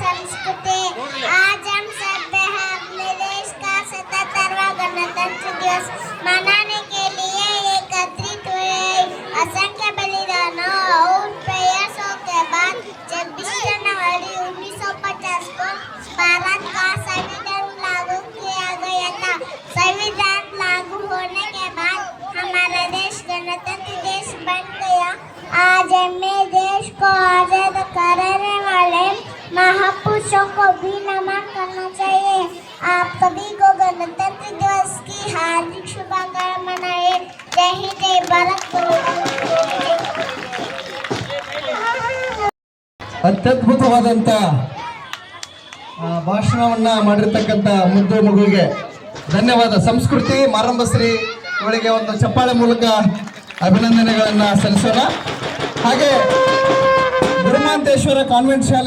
संस्कृति। आज हम सब हैं अपने देश का 77वां गणतंत्र दिवस मनाने के लिए एकत्रित हुए। असंख्य बलिदानों और प्रयासों के बाद 26 जनवरी 1950 को भारत का संविधान लागू किया गया था। संविधान लागू होने के बाद हमारा देश गणतंत्र देश बन गया। आज हमें देश को आजाद कराने वाले महापुरुषों को भी नमन करना चाहिए। आप सभी को गणतंत्र दिवस की हार्दिक शुभकामनाएं। जय हिंद, जय भारत। ಅತ್ಯದ್ಭುತವಾದಂಥ ಭಾಷಣವನ್ನ ಮಾಡಿರ್ತಕ್ಕಂಥ ಮುದ್ದು ಮಗುವಿಗೆ ಧನ್ಯವಾದ. ಸಂಸ್ಕೃತಿ ಮಾರಂಭಶ್ರೀ ಅವಳಿಗೆ ಒಂದು ಚಪ್ಪಾಳೆ ಮೂಲಕ ಅಭಿನಂದನೆಗಳನ್ನು ಸಲ್ಲಿಸೋಣ. ಹಾಗೆ ಗುರುಮಾಂತೇಶ್ವರ ಕಾನ್ವೆಂಟ್ ಶಾಲೆ